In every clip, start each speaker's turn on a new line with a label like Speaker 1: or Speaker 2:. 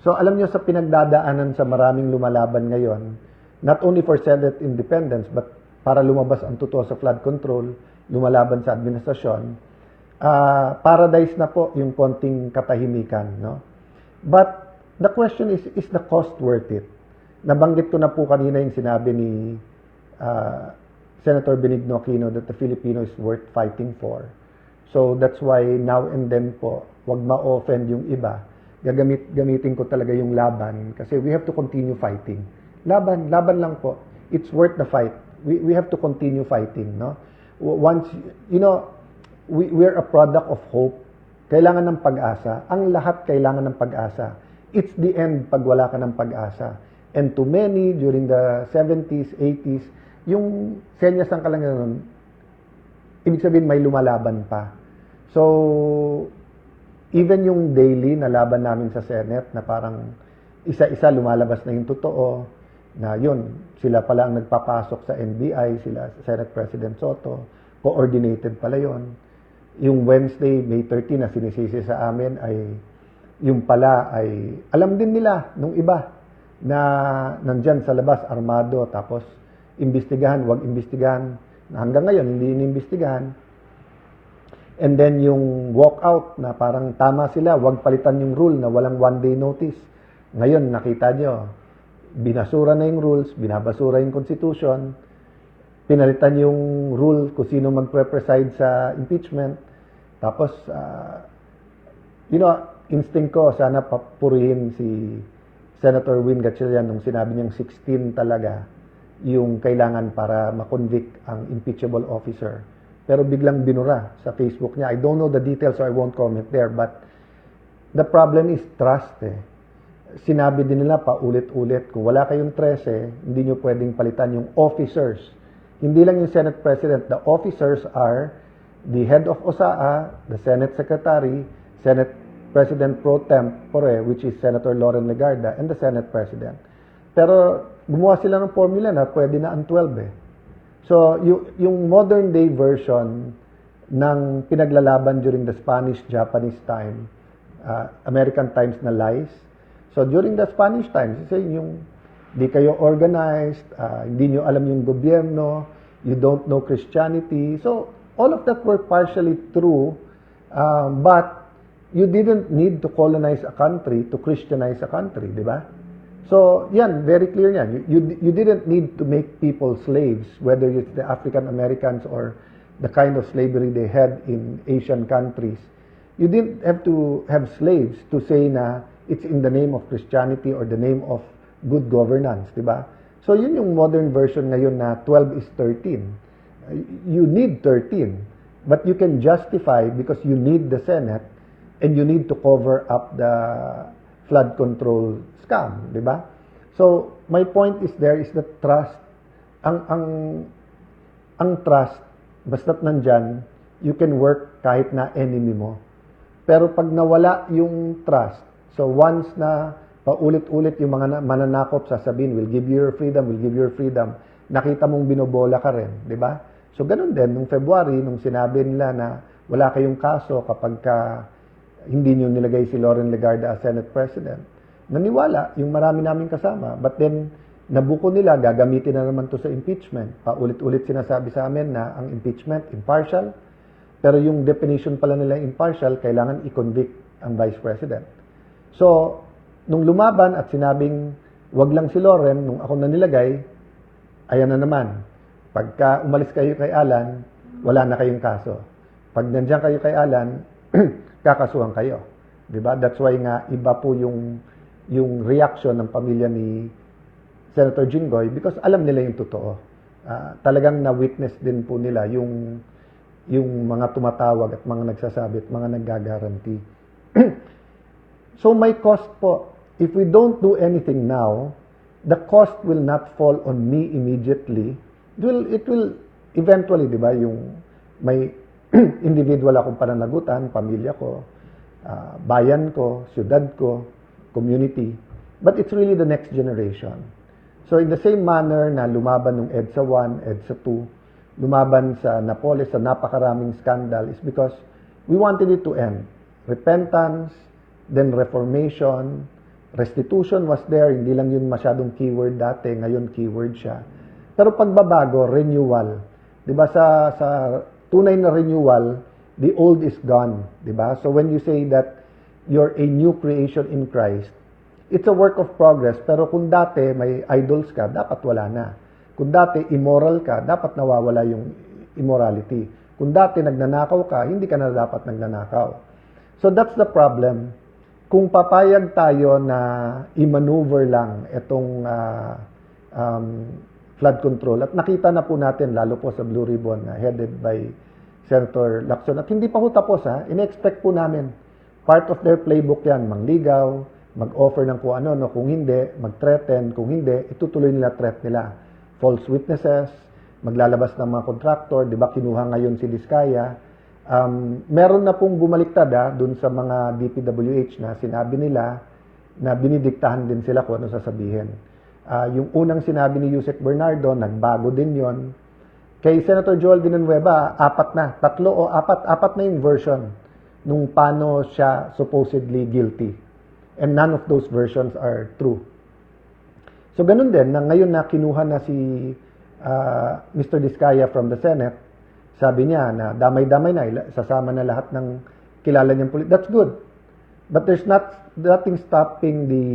Speaker 1: So alam nyo sa pinagdadaanan sa maraming lumalaban ngayon, not only for Senate independence, but para lumabas ang totoo sa flood control, lumalaban sa administrasyon, paradise na po yung konting katahimikan. No? But the question is the cost worth it? Nabanggit ko na po kanina yung sinabi ni Senator Benigno Aquino that the Filipino is worth fighting for. So that's why now and then po, wag ma-offend yung iba. Gamitin ko talaga yung laban kasi we have to continue fighting. Laban lang po. It's worth the fight. We have to continue fighting, no? Once, we're a product of hope. Kailangan ng pag-asa. Ang lahat kailangan ng pag-asa. It's the end pag wala ka ng pag-asa. And to many, during the 70s, 80s, yung senyas ng kalangitan, ibig sabihin may lumalaban pa. So, even yung daily na laban namin sa Senate na parang isa-isa lumalabas na yung totoo, na yun, sila pala ang nagpapasok sa NBI, sila Senate President Soto, coordinated pala yun. Yung Wednesday, May 13 na sinisisi sa amin ay, yung pala ay, alam din nila nung iba na nandyan sa labas, armado, tapos imbestigahan, wag imbestigahan, na hanggang ngayon hindi inimbestigahan. And then yung walkout na parang tama sila, wag palitan yung rule na walang one-day notice. Ngayon, nakita nyo, binasura na yung rules, binabasura yung constitution, pinalitan yung rule kung sino magpre-preside sa impeachment. Tapos, instinct ko, sana papurihin si Senator Win Gatchalian nung sinabi niyang 16 talaga yung kailangan para makonvict ang impeachable officer. Pero biglang binura sa Facebook niya. I don't know the details so I won't comment there. But the problem is trust. Sinabi din nila paulit-ulit, kung wala kayong 13, hindi nyo pwedeng palitan yung officers. Hindi lang yung Senate President. The officers are the head of OSAA, the Senate Secretary, Senate President Pro Tempore, which is Senator Loren Legarda, and the Senate President. Pero gumawa sila ng formula na pwede na ang 12 So, yung modern day version ng pinaglalaban during the Spanish-Japanese time, American times na lies. So, during the Spanish times, yung di kayo organized, hindi nyo alam yung gobyerno, you don't know Christianity. So, all of that were partially true, but you didn't need to colonize a country to Christianize a country, di ba? So, yan, very clear yan. You didn't need to make people slaves, whether it's the African Americans or the kind of slavery they had in Asian countries. You didn't have to have slaves to say na it's in the name of Christianity or the name of good governance, di ba? So, yun yung modern version ngayon na 12 is 13. You need 13, but you can justify because you need the Senate and you need to cover up the flood control scam, di ba? So, my point is there is the trust. Ang trust, basta't nandyan, you can work kahit na enemy mo. Pero pag nawala yung trust, so once na paulit-ulit yung mga mananakop sasabihin, we'll give you your freedom, we'll give you your freedom, nakita mong binobola ka rin, di ba? So, ganun din, nung February, nung sinabi nila na wala kayong kaso kapag hindi nyo nilagay si Loren Legarda as Senate President, naniwala yung marami naming kasama. But then, nabuko nila, gagamitin na naman to sa impeachment. Paulit-ulit sinasabi sa amin na ang impeachment, impartial. Pero yung definition pala nila impartial, kailangan i-convict ang Vice President. So, nung lumaban at sinabing, wag lang si Loren, nung ako na nilagay, ayan na naman. Pagka umalis kayo kay Alan, wala na kayong kaso. Pag nandiyan kayo kay Alan, kakasuhan kayo. Diba? That's why nga, iba po yung reaction ng pamilya ni Senator Jinggoy because alam nila yung totoo. Talagang na-witness din po nila yung mga tumatawag at mga nagsasabi at mga naggagaranti. So may cost po. If we don't do anything now, the cost will not fall on me immediately. It will eventually, di ba, yung may individual akong pananagutan, pamilya ko, bayan ko, syudad ko, community, but it's really the next generation. So in the same manner na lumaban ng EDSA 1, EDSA 2, lumaban sa Napoles sa napakaraming scandal is because we wanted it to end. Repentance, then reformation, Restitution was there, hindi lang yun masyadong keyword dati, ngayon keyword siya. Pero pagbabago, renewal. 'Di ba sa tunay na renewal, the old is gone, 'di ba? So when you say that you're a new creation in Christ, it's a work of progress, pero kung dati may idols ka, dapat wala na. Kung dati immoral ka, dapat nawawala yung immorality. Kung dati nagnanakaw ka, hindi ka na dapat nagnanakaw. So that's the problem. Kung papayag tayo na i-maneuver lang itong flood control, at nakita na po natin, lalo po sa Blue Ribbon, headed by Senator Lacson, at hindi pa ho tapos, in-expect po namin. Part of their playbook yan, mangligaw, mag-offer ng kung ano, no, kung hindi, mag-threaten, kung hindi, itutuloy nila threat nila. False witnesses, maglalabas ng mga contractor, di ba kinuha ngayon si Diskaya. Meron na pong bumaliktad dun sa mga DPWH na sinabi nila na binidiktahan din sila kung ano sasabihin. Yung unang sinabi ni Yusek Bernardo, nagbago din yon. Kay Senator Joel Villanueva, apat na yung version nung paano siya supposedly guilty. And none of those versions are true. So ganun din, na ngayon na kinuha na si Mr. Diskaya from the Senate, sabi niya na damay-damay na, sasama na lahat ng kilala niyang police. That's good. But there's nothing stopping the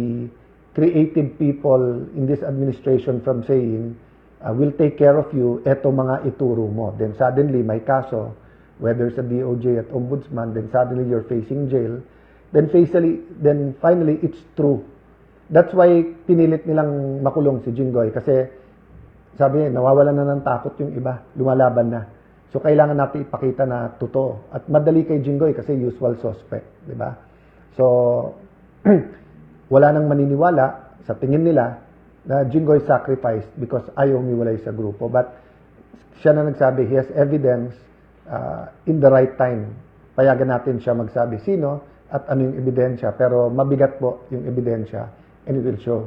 Speaker 1: creative people in this administration from saying, we'll take care of you, eto mga ituro mo. Then suddenly, may kaso, whether sa DOJ at Ombudsman, then suddenly you're facing jail. Then finally, it's true. That's why pinilit nilang makulong si Jinggoy kasi sabi niya, nawawalan na ng takot yung iba, lumalaban na. So kailangan natin ipakita na totoo. At madali kay Jinggoy kasi usual suspect, di ba? So wala nang maniniwala sa tingin nila na Jinggoy sacrificed because ayaw umiwalay sa grupo. But siya na nagsabi, he has evidence in the right time. Payagan natin siya magsabi sino at ano yung ebidensya. Pero mabigat po yung ebidensya and it will show.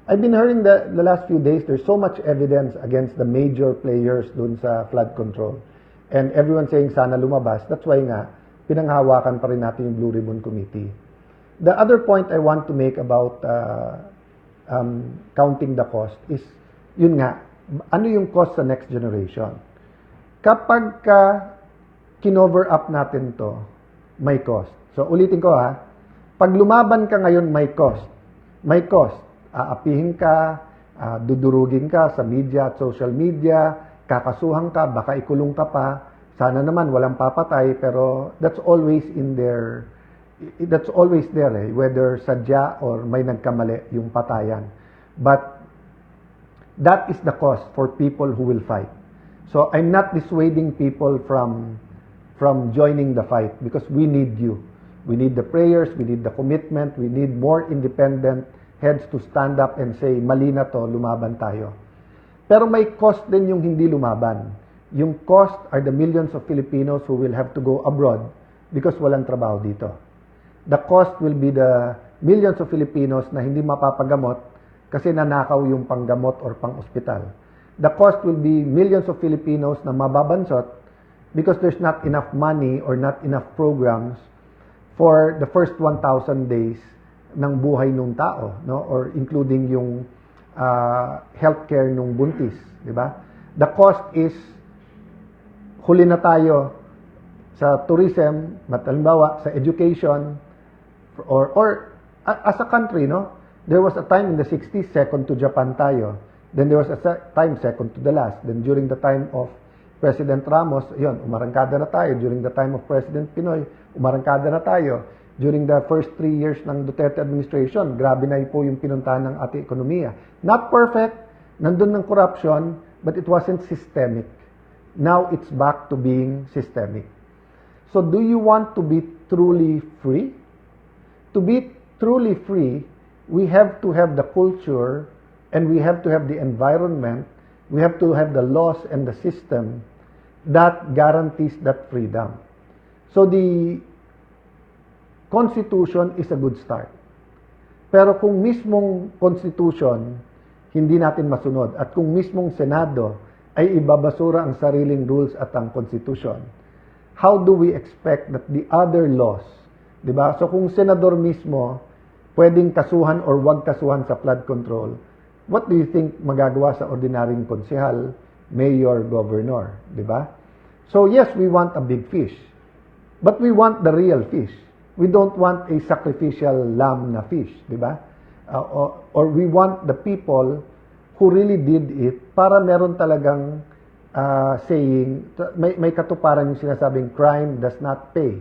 Speaker 1: I've been hearing the last few days, there's so much evidence against the major players dun sa flood control. And everyone saying sana lumabas. That's why nga, pinanghawakan pa rin natin yung Blue Ribbon Committee. The other point I want to make about counting the cost is, yun nga, ano yung cost sa next generation? Kapag kinover up natin to, may cost. So ulitin ko pag lumaban ka ngayon, may cost. May cost. Aapihin ka, dudurugin ka sa media at social media, kakasuhan ka, baka ikulong ka pa. Sana naman walang papatay, pero that's always there whether sadya or may nagkamali yung patayan. But that is the cost for people who will fight. So I'm not dissuading people from joining the fight because we need you. We need the prayers, we need the commitment, we need more independent heads to stand up and say, mali na to, lumaban tayo. Pero may cost din yung hindi lumaban. Yung cost are the millions of Filipinos who will have to go abroad because walang trabaho dito. The cost will be the millions of Filipinos na hindi mapapagamot kasi nanakaw yung panggamot or pang-ospital. The cost will be millions of Filipinos na mababansot because there's not enough money or not enough programs for the first 1,000 days ng buhay ng tao, no? Or including yung healthcare nung buntis, di ba? The cost is huli na tayo sa tourism, halimbawa sa education or as a country, no? There was a time in the 60s second to Japan tayo. Then there was a time second to the last. Then during the time of President Ramos, yun, umarangkada na tayo. During the time of President Pinoy, umarangkada na tayo. During the first 3 years ng Duterte administration, grabe na po yung pinuntahan ng ating ekonomiya. Not perfect, nandun ng corruption, but it wasn't systemic. Now it's back to being systemic. So do you want to be truly free? To be truly free, we have to have the culture and we have to have the environment, we have to have the laws and the system that guarantees that freedom. So the Constitution is a good start. Pero kung mismong Constitution hindi natin masunod at kung mismong Senado ay ibabasura ang sariling rules at ang Constitution, how do we expect that the other laws, di ba? So kung senador mismo pwedeng kasuhan or wag kasuhan sa flood control, what do you think magagawa sa ordinaryong konsehal, mayor, governor, di ba? So yes, we want a big fish, but we want the real fish. We don't want a sacrificial lamb na fish, di ba? Or we want the people who really did it para meron talagang saying, may katuparan yung sinasabing crime does not pay.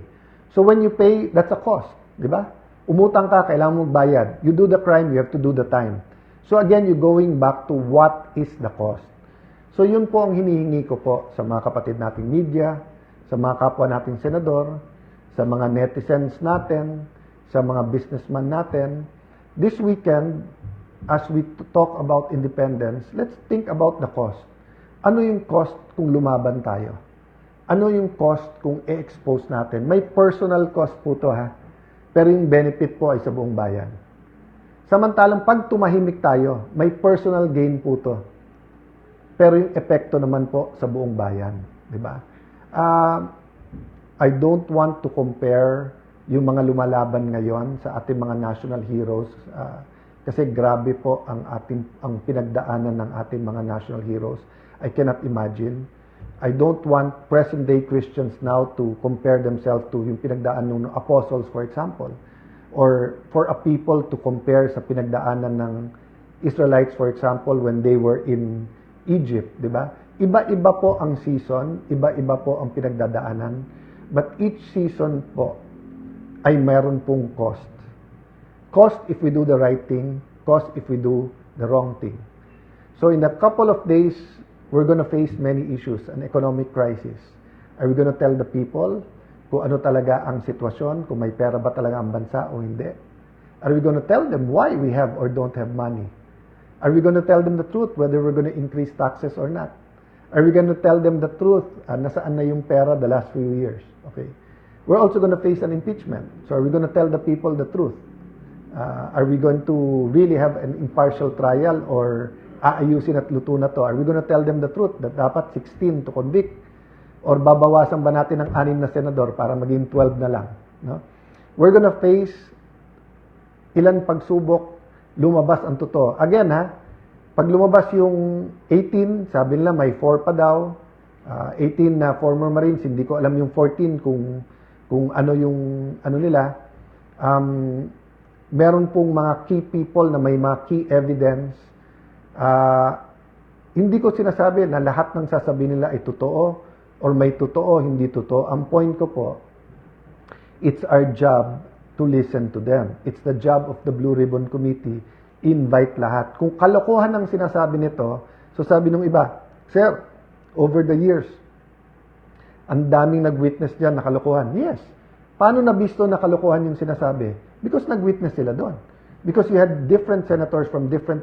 Speaker 1: So when you pay, that's a cost, di ba? Umutang ka, kailangan mong bayad. You do the crime, you have to do the time. So again, you're going back to what is the cost. So yun po ang hinihingi ko po sa mga kapatid nating media, sa mga kapwa nating senador, sa mga netizens natin, sa mga businessman natin. This weekend, as we talk about independence, let's think about the cost. Ano yung cost kung lumaban tayo? Ano yung cost kung i-expose natin? May personal cost po to ha. Pero yung benefit po ay sa buong bayan. Samantalang pag tumahimik tayo, may personal gain po to. Pero yung epekto naman po sa buong bayan. Diba? I don't want to compare yung mga lumalaban ngayon sa ating mga national heroes. Kasi grabe po ang pinagdaanan ng ating mga national heroes. I cannot imagine. I don't want present-day Christians now to compare themselves to yung pinagdaanan ng apostles, for example. Or for a people to compare sa pinagdaanan ng Israelites, for example, when they were in Egypt, di ba? Iba-iba po ang season, iba-iba po ang pinagdadaanan, but each season po ay meron pong cost. Cost if we do the right thing, cost if we do the wrong thing. So in a couple of days, we're going to face many issues, an economic crisis. Are we going to tell the people kung ano talaga ang sitwasyon, kung may pera ba talaga ang bansa o hindi? Are we going to tell them why we have or don't have money? Are we going to tell them the truth whether we're going to increase taxes or not? Are we going to tell them the truth nasaan na yung pera the last few years? Okay. We're also going to face an impeachment. So are we going to tell the people the truth? Are we going to really have an impartial trial or aayusin at luto na to? Are we going to tell them the truth that dapat 16 to convict? Or babawasan ba natin ng 6 na senador para maging 12 na lang? No? We're going to face ilan pagsubok, lumabas ang totoo. Again pag lumabas yung 18, sabi nila may 4 pa daw. 18 na former Marines, hindi ko alam yung 14 kung ano yung ano nila. Meron pong mga key people na may mga key evidence. Hindi ko sinasabi na lahat ng sasabihin nila ay totoo or may totoo, hindi totoo. Ang point ko po, it's our job to listen to them. It's the job of the Blue Ribbon Committee. Invite lahat. Kung kalokohan ang sinasabi nito, so sabi nung iba, Sir, over the years, ang daming nag-witness dyan na kalokohan. Yes. Paano nabisto na kalokohan yung sinasabi? Because nag-witness sila doon. Because you had different senators from different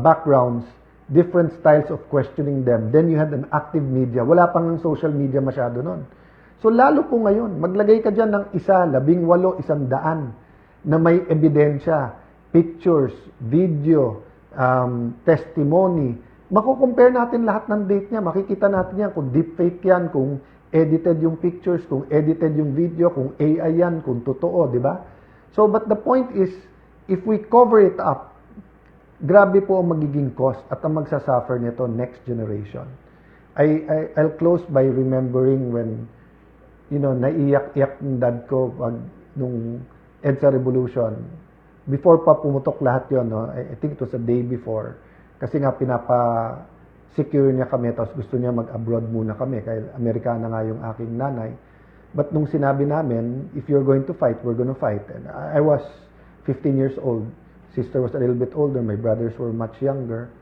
Speaker 1: backgrounds, different styles of questioning them. Then you had an active media. Wala pang social media masyado nun. So lalo po ngayon, maglagay ka dyan ng 1, 18, 100 na may ebidensya, pictures, video, testimony. Makukompare natin lahat ng date niya. Makikita natin yan kung deepfake yan, kung edited yung pictures, kung edited yung video, kung AI yan, kung totoo, di ba? So, but the point is, if we cover it up, grabe po ang magiging cost at ang magsasuffer nito next generation. I'll close by remembering when, naiyak-iyak ng dad ko nung EDSA Revolution. Before pa pumutok lahat yon, I think it was a day before. Kasi nga pinapa-secure niya kami, tapos gusto niya mag-abroad muna kami, kaya Amerikana nga yung aking nanay. But nung sinabi namin, if you're going to fight, we're going to fight. And I was 15 years old. Sister was a little bit older. My brothers were much younger.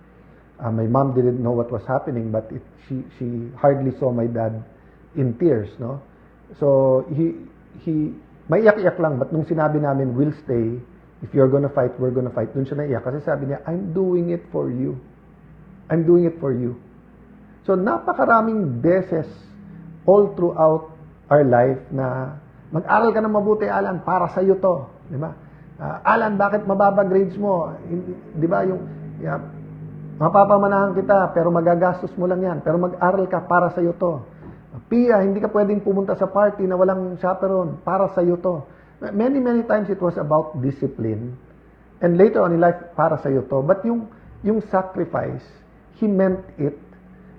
Speaker 1: My mom didn't know what was happening, but she hardly saw my dad in tears, no? So he maiyak-iyak lang, but nung sinabi namin, we'll stay. If you're gonna fight, we're gonna fight. Doon siya naiyak kasi sabi niya, I'm doing it for you. I'm doing it for you. So napakaraming beses all throughout our life na mag-aral ka ng mabuti, Alan, para sa iyo to, di ba? Alan, bakit mababa grades mo? Di ba yung mapapamanahan kita pero magagastos mo lang yan. Pero mag-aral ka, para sa iyo to. Pia, hindi ka pwedeng pumunta sa party na walang chaperon, para sa iyo to. Many, many times it was about discipline. And later on in life, para sa'yo to. But yung sacrifice, he meant it.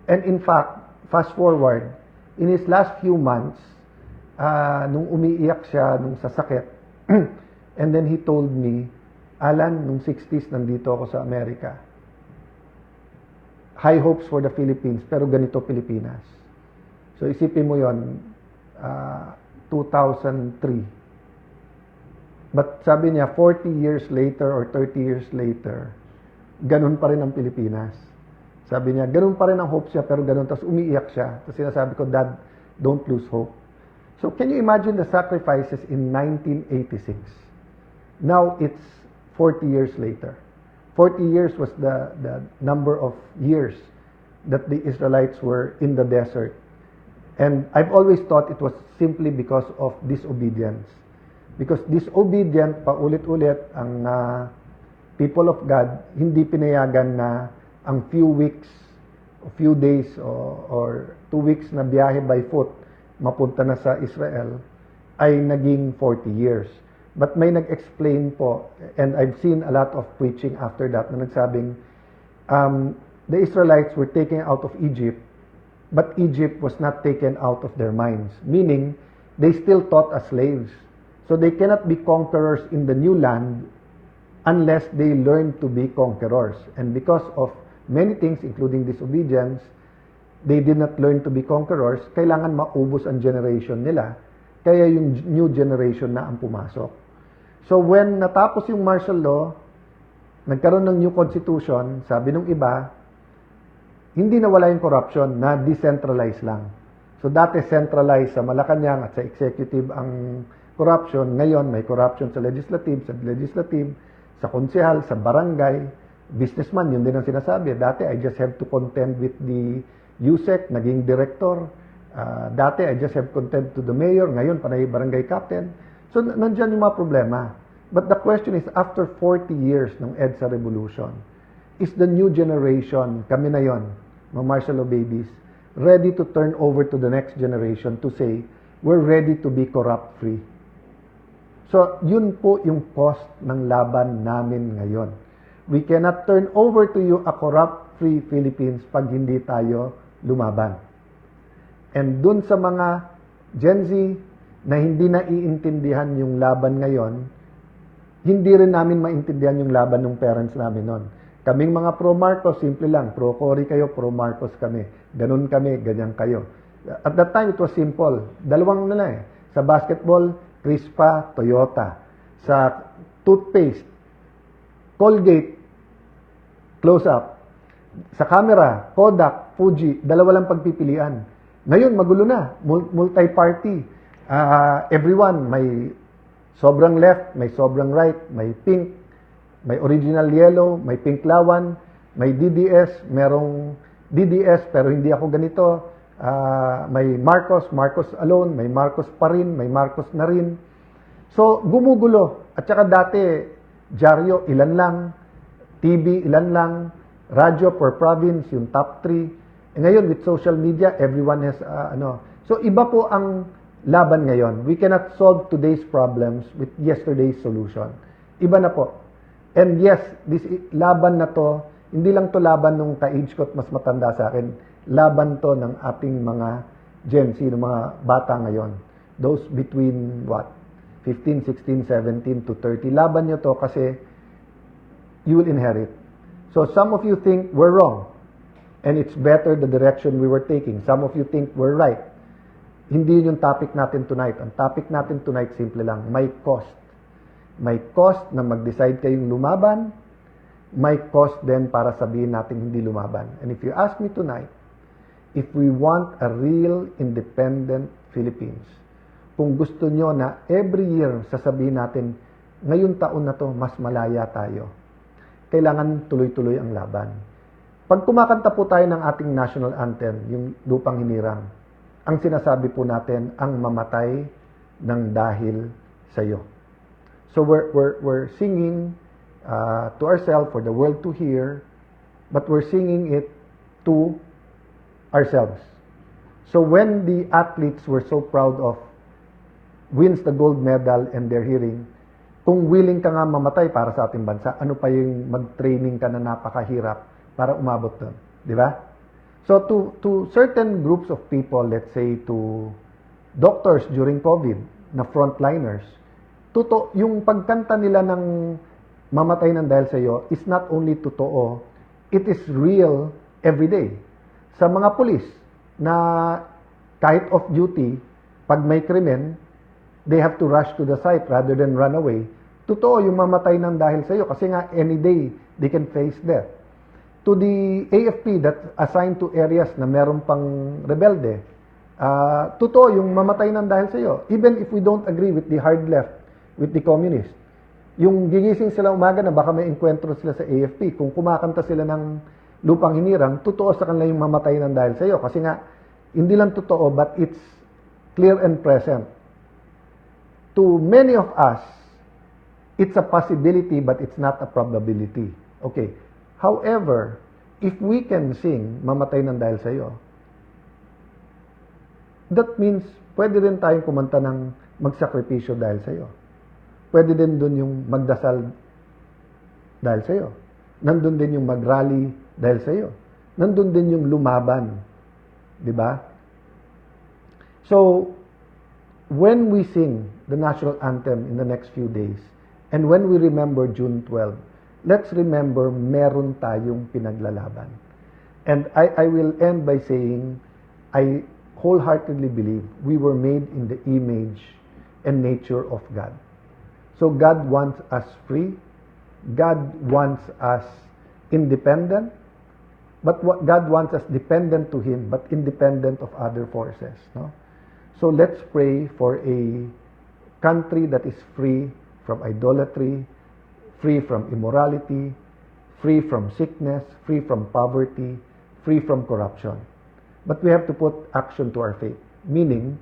Speaker 1: And in fact, fast forward, in his last few months, nung umiiyak siya, nung sasakit, and then he told me, Alan, nung 60s, nandito ako sa Amerika. High hopes for the Philippines, pero ganito Pilipinas. So isipin mo yon, 2003. But sabi niya, 40 years later or 30 years later, ganun pa rin ang Pilipinas. Sabi niya, ganun pa rin ang hope siya, pero ganun. Tapos umiiyak siya. Tapos sinasabi ko, Dad, don't lose hope. So can you imagine the sacrifices in 1986? Now it's 40 years later. 40 years was the number of years that the Israelites were in the desert. And I've always thought it was simply because of disobedience. Because disobedient, paulit-ulit, ang people of God, hindi pinayagan na ang few weeks, few days, or 2 weeks na biyahe by foot, mapunta na sa Israel, ay naging 40 years. But may nag-explain po, and I've seen a lot of preaching after that, na nagsabing, the Israelites were taken out of Egypt, but Egypt was not taken out of their minds. Meaning, they still thought as slaves. So they cannot be conquerors in the new land unless they learn to be conquerors. And because of many things, including disobedience, they did not learn to be conquerors. Kailangan maubos ang generation nila. Kaya yung new generation na ang pumasok. So when natapos yung martial law, nagkaroon ng new constitution, sabi nung iba, hindi nawala yung corruption, na decentralized lang. So dati centralized sa Malacanang at sa executive ang corruption. Ngayon may corruption sa legislative, sa konsehal, sa barangay, businessman, yun din ang sinasabi. Dati I just have to contend with the USEC, naging director. Dati I just have contend to the mayor, ngayon panay barangay captain. So nandiyan yung mga problema. But the question is, after 40 years ng EDSA revolution, is the new generation, kami na yon, mga martial law babies, ready to turn over to the next generation to say, we're ready to be corrupt-free. So, yun po yung cost ng laban namin ngayon. We cannot turn over to you a corrupt-free Philippines pag hindi tayo lumaban. And dun sa mga Gen Z na hindi naiintindihan yung laban ngayon, hindi rin namin maintindihan yung laban ng parents namin noon. Kaming mga pro-Marcos, simple lang. Pro-Cory kayo, pro-Marcos kami. Ganun kami, ganyan kayo. At that time, it was simple. Dalawang na eh. Sa basketball, Crispa, Toyota. Sa toothpaste, Colgate, Close-Up. Sa camera, Kodak, Fuji, dalawa lang pagpipilian. Ngayon, magulo na. Multi-party. Everyone, may sobrang left, may sobrang right, may pink, may original yellow, may pink lawan, may DDS, merong DDS pero hindi ako ganito. May Marcos alone, may Marcos pa rin, may Marcos na rin. So, gumugulo. At saka dati, dyaryo, ilan lang, TV, ilan lang, radyo per province, yung top 3. Ngayon, with social media, everyone has, So, iba po ang laban ngayon. We cannot solve today's problems with yesterday's solution. Iba na po. And yes, this laban na to, hindi lang to laban nung ka-age ko at mas matanda sa akin. Laban to ng ating mga Gen Z, ng mga bata ngayon. Those between, 15, 16, 17 to 30. Laban nyo to kasi you will inherit. So some of you think we're wrong. And it's better the direction we were taking. Some of you think we're right. Hindi yun yung topic natin tonight. Ang topic natin tonight, simple lang, may cost. May cost na mag-decide kayong lumaban. May cost din para sabihin natin hindi lumaban. And if you ask me tonight, if we want a real independent Philippines, kung gusto nyo na every year sasabihin natin, ngayon taon na to, mas malaya tayo, kailangan tuloy-tuloy ang laban. Pag kumakanta po tayo ng ating national anthem, yung Lupang Hinirang, ang sinasabi po natin, ang mamatay ng dahil sa iyo. So we're singing to ourselves for the world to hear, but we're singing it to ourselves. So when the athletes were so proud of wins the gold medal and they're hearing, kung willing ka nga mamatay para sa ating bansa, ano pa yung mag-training ka na napakahirap para umabot doon? Di ba? So to certain groups of people, let's say to doctors during COVID, na frontliners, yung pagkanta nila ng mamatay ng dahil sa iyo is not only totoo, it is real every day. Sa mga pulis na kahit off duty, pag may krimen, they have to rush to the site rather than run away. Totoo yung mamatay ng dahil sa iyo kasi nga any day they can face death. To the AFP that's assigned to areas na meron pang rebelde, totoo yung mamatay ng dahil sa iyo. Even if we don't agree with the hard left, with the communists, yung gigising sila umaga na baka may enkwentro sila sa AFP, kung kumakanta sila ng lupang hinirang, totoo sa kanila yung mamatay ng dahil sa iyo. Kasi nga, hindi lang totoo, but it's clear and present. To many of us, it's a possibility, but it's not a probability. Okay. However, if we can sing, mamatay ng dahil sa iyo, that means, pwede rin tayong kumanta ng magsakripisyo dahil sa iyo. Pwede din dun yung magdasal dahil sa iyo. Nandun din yung mag-rally dahil sa iyo. Nandun din yung lumaban. Di ba? So, when we sing the national anthem in the next few days, and when we remember June 12, let's remember meron tayong pinaglalaban. And I will end by saying, I wholeheartedly believe we were made in the image and nature of God. So God wants us free. God wants us independent. But God wants us dependent to Him, but independent of other forces. No? So let's pray for a country that is free from idolatry, free from immorality, free from sickness, free from poverty, free from corruption. But we have to put action to our faith. Meaning,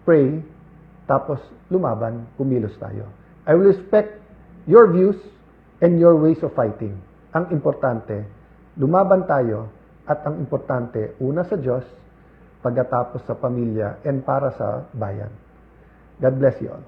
Speaker 1: pray, tapos lumaban, kumilos tayo. I will respect your views and your ways of fighting. Ang importante, lumaban tayo at ang importante, una sa Diyos, pagkatapos sa pamilya and para sa bayan. God bless you all.